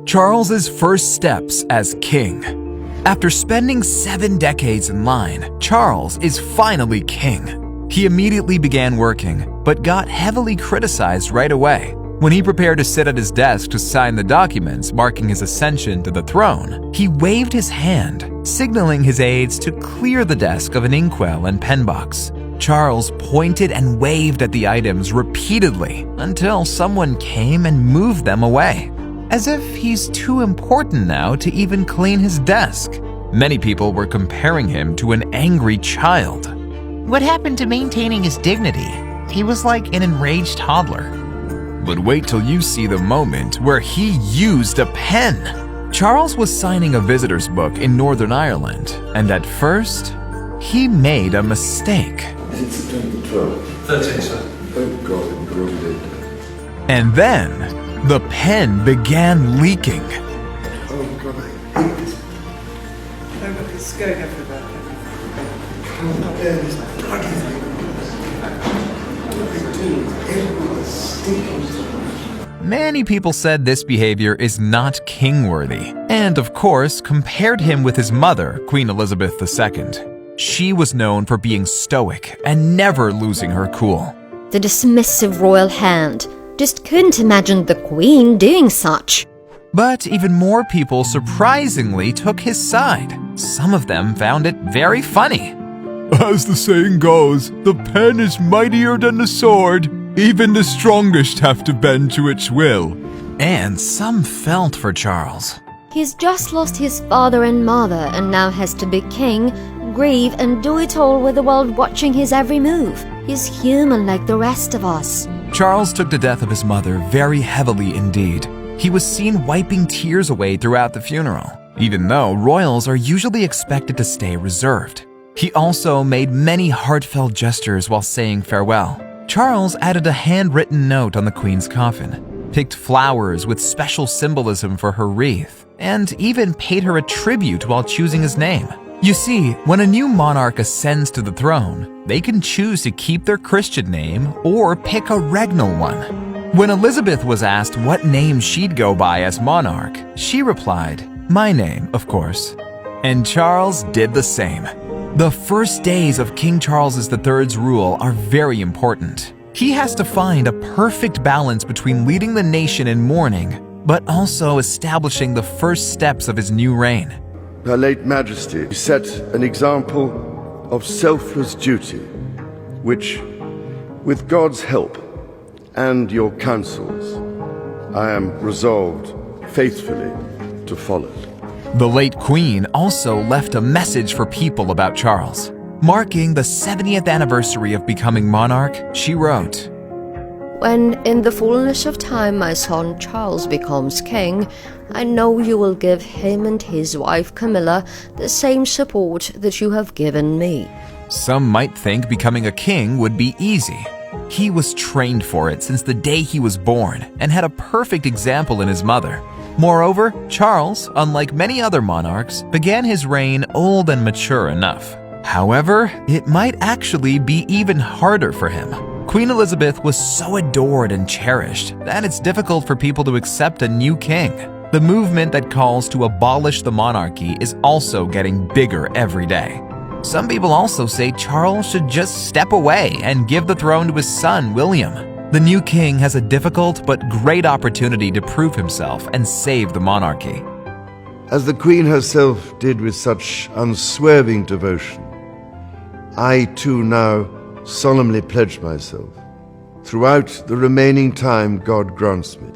Charles's first steps as king. After spending 7 decades in line, Charles is finally king. He immediately began working, but got heavily criticized right away. When he prepared to sit at his desk to sign the documents marking his ascension to the throne, he waved his hand, signaling his aides to clear the desk of an inkwell and pen box. Charles pointed and waved at the items repeatedly until someone came and moved them away, as if he's too important now to even clean his desk. Many people were comparing him to an angry child. What happened to maintaining his dignity? He was like an enraged toddler. But wait till you see the moment where he used a pen. Charles was signing a visitor's book in Northern Ireland, and at first, he made a mistake. Is it September 12th? 13th, sir. Oh God, it really did. And then, the pen began leaking. Oh God, I hate this. No, but it's going everywhere. Can't bear this bloody thing. What they do is everyone stinking. Many people said this behavior is not king-worthy, and of course compared him with his mother, Queen Elizabeth II. She was known for being stoic and never losing her cool. The dismissive royal hand. Just couldn't imagine the Queen doing such. But even more people surprisingly took his side. Some of them found it very funny. As the saying goes, the pen is mightier than the sword. Even the strongest have to bend to its will. And some felt for Charles. He's just lost his father and mother and now has to be king, grieve and do it all with the world watching his every move. He's human like the rest of us. Charles took the death of his mother very heavily indeed. He was seen wiping tears away throughout the funeral, even though royals are usually expected to stay reserved. He also made many heartfelt gestures while saying farewell. Charles added a handwritten note on the Queen's coffin, picked flowers with special symbolism for her wreath, and even paid her a tribute while choosing his name. You see, when a new monarch ascends to the throne, they can choose to keep their Christian name or pick a regnal one. When Elizabeth was asked what name she'd go by as monarch, she replied, "My name, of course." And Charles did the same. The first days of King Charles III's rule are very important. He has to find a perfect balance between leading the nation in mourning, but also establishing the first steps of his new reign. Her late Majesty set an example of selfless duty, which, with God's help and your counsels, I am resolved faithfully to follow. The late Queen also left a message for people about Charles. Marking the 70th anniversary of becoming monarch, she wrote, When in the fullness of time my son Charles becomes king, I know you will give him and his wife Camilla the same support that you have given me. Some might think becoming a king would be easy. He was trained for it since the day he was born and had a perfect example in his mother. Moreover, Charles, unlike many other monarchs, began his reign old and mature enough. However, it might actually be even harder for him. Queen Elizabeth was so adored and cherished that it's difficult for people to accept a new king. The movement that calls to abolish the monarchy is also getting bigger every day. Some people also say Charles should just step away and give the throne to his son, William. The new king has a difficult but great opportunity to prove himself and save the monarchy. As the Queen herself did with such unswerving devotion, I too now solemnly pledge myself, throughout the remaining time God grants me,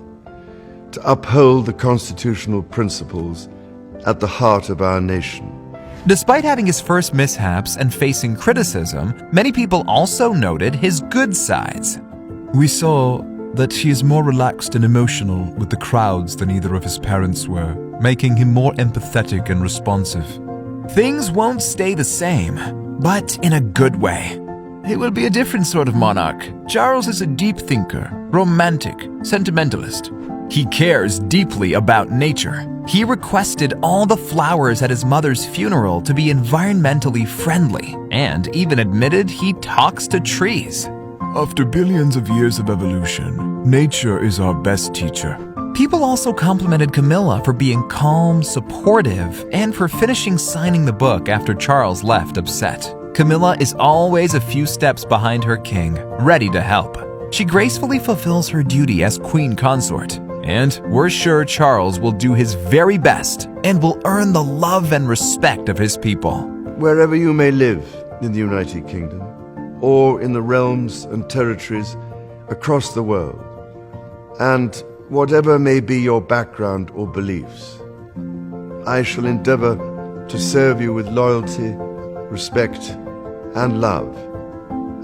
to uphold the constitutional principles at the heart of our nation. Despite having his first mishaps and facing criticism, many people also noted his good sides. We saw that he is more relaxed and emotional with the crowds than either of his parents were, making him more empathetic and responsive. Things won't stay the same, but in a good way. It will be a different sort of monarch. Charles is a deep thinker, romantic, sentimentalist. He cares deeply about nature. He requested all the flowers at his mother's funeral to be environmentally friendly, and even admitted he talks to trees. After billions of years of evolution, nature is our best teacher. People also complimented Camilla for being calm, supportive, and for finishing signing the book after Charles left upset. Camilla is always a few steps behind her king, ready to help. She gracefully fulfills her duty as queen consort, and we're sure Charles will do his very best and will earn the love and respect of his people. Wherever you may live in the United Kingdom, or in the realms and territories across the world, and whatever may be your background or beliefs, I shall endeavor to serve you with loyalty, respect, and love,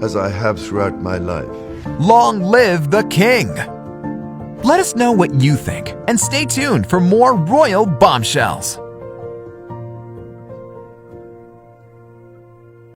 as I have throughout my life. Long live the king! Let us know what you think, and stay tuned for more royal bombshells.